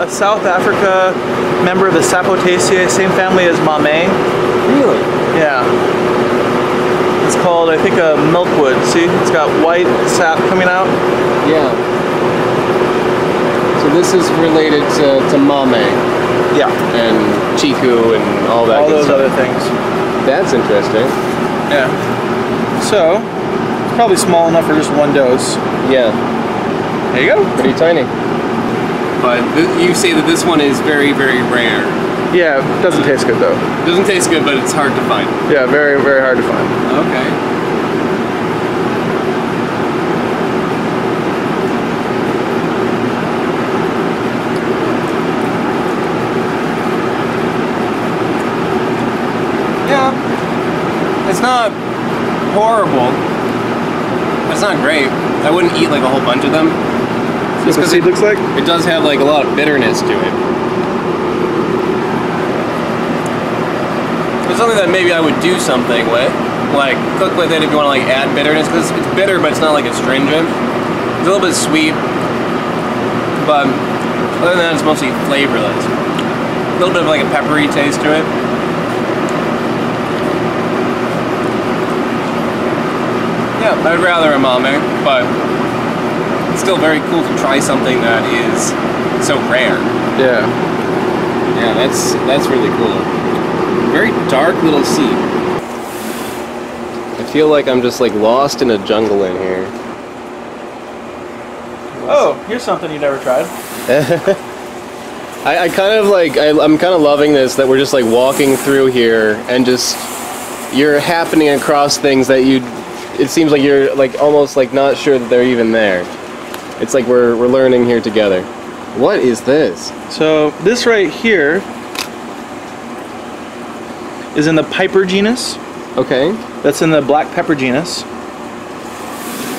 South Africa member of the Sapotaceae, same family as Mame. Really? Yeah. It's called, I think, a Milkwood. See, it's got white sap coming out. Yeah. So this is related to Mame. Yeah. And Chiku and all that. All good those stuff. other things. That's interesting. Yeah. So, it's probably small enough for just one dose. Yeah. There you go. Pretty tiny. But you say that this one is very, very rare. Yeah, it doesn't taste good though. Doesn't taste good, but it's hard to find. Yeah, very, very hard to find. Okay. Yeah. It's not horrible. It's not great. I wouldn't eat like a whole bunch of them. Just because it looks like? It does have like a lot of bitterness to it. It's something that maybe I would do something with. Like cook with it if you want to like add bitterness, because it's bitter but it's not like astringent. It's a little bit sweet. But other than that, it's mostly flavorless. A little bit of like a peppery taste to it. Yeah, I'd rather a Mame, but it's still very cool to try something that is so rare. Yeah. Yeah, that's really cool. Very dark little seed. I feel like I'm just like lost in a jungle in here. Oh, here's something you never tried. I kind of like, I'm kind of loving this, that we're just like walking through here and just, you're happening across things that it seems like you're like almost like not sure that they're even there. It's like we're learning here together. What is this? So this right here is in the Piper genus. Okay. That's in the black pepper genus.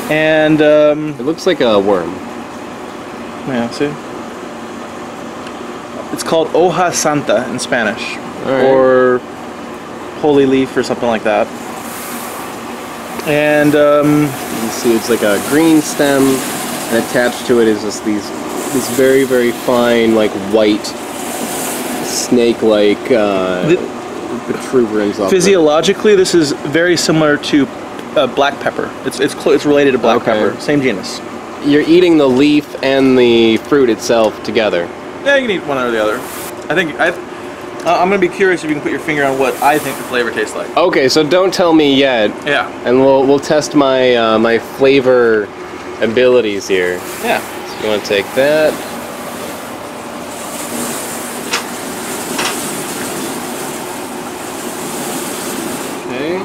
And it looks like a worm. Yeah, see? It's called hoja santa in Spanish. Right. Or holy leaf or something like that. And you see it's like a green stem, and attached to it is just these very, very fine, like white snake-like protuberance. Physiologically, this is very similar to black pepper. It's related to black pepper, same genus. You're eating the leaf and the fruit itself together. Yeah, you can eat one or the other. I'm gonna be curious if you can put your finger on what I think the flavor tastes like. Okay, so don't tell me yet. Yeah. And we'll test my my flavor abilities here. Yeah. So you want to take that. Okay.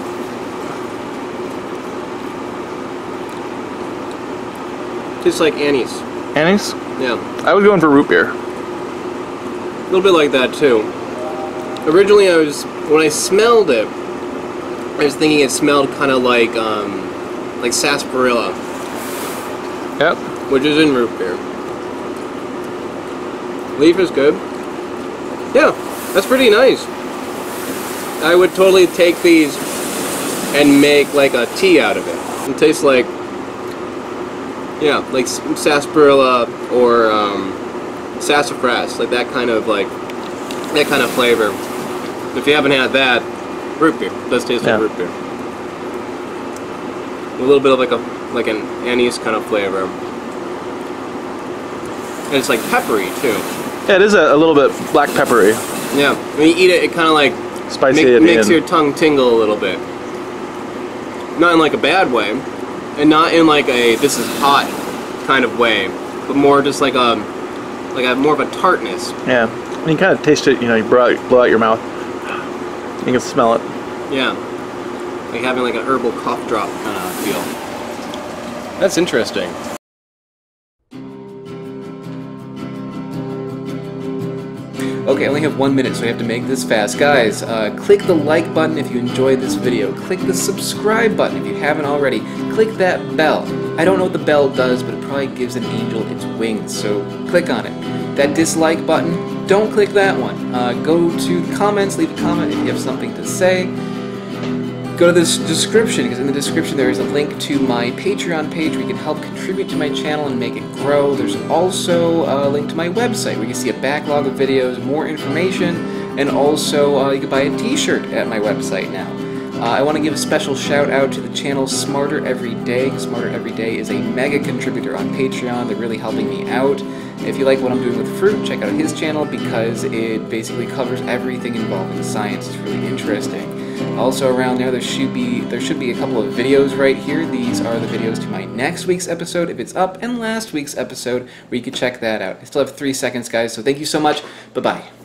Tastes like anise. Anise? Yeah. I was going for root beer. A little bit like that too. Originally, when I smelled it, I was thinking it smelled kind of like sarsaparilla. Yep. Which is in root beer. Leaf is good. Yeah, that's pretty nice. I would totally take these and make like a tea out of it. It tastes like, yeah, like sarsaparilla or sassafras, like that kind of flavor. If you haven't had that, root beer. It does taste like root beer. A little bit of like an anise kind of flavor. And it's like peppery too. Yeah, it is a little bit black peppery. Yeah, when you eat it, it kind of like spicy makes your tongue tingle a little bit. Not in like a bad way, and not in like a this is hot kind of way, but more just like a more of a tartness. Yeah, and you kind of taste it. You know, you blow out your mouth. You can smell it. Yeah, like having like an herbal cough drop kind of feel. That's interesting. Okay, I only have 1 minute, so I have to make this fast. Guys, click the like button if you enjoyed this video. Click the subscribe button if you haven't already. Click that bell. I don't know what the bell does, but it probably gives an angel its wings, so click on it. That dislike button, don't click that one. Go to comments, leave a comment if you have something to say. go to this description, because in the description there is a link to my Patreon page where you can help contribute to my channel and make it grow. There's also a link to my website where you can see a backlog of videos, more information, and also you can buy a t-shirt at my website now. I want to give a special shout out to the channel Smarter Every Day. Smarter Every Day is a mega contributor on Patreon. They're really helping me out. If you like what I'm doing with fruit, check out his channel because it basically covers everything involving science. It's really interesting. Also around there should be a couple of videos right here. These are the videos to my next week's episode, if it's up, and last week's episode, where you can check that out. I still have 3 seconds, guys, so thank you so much. Bye-bye.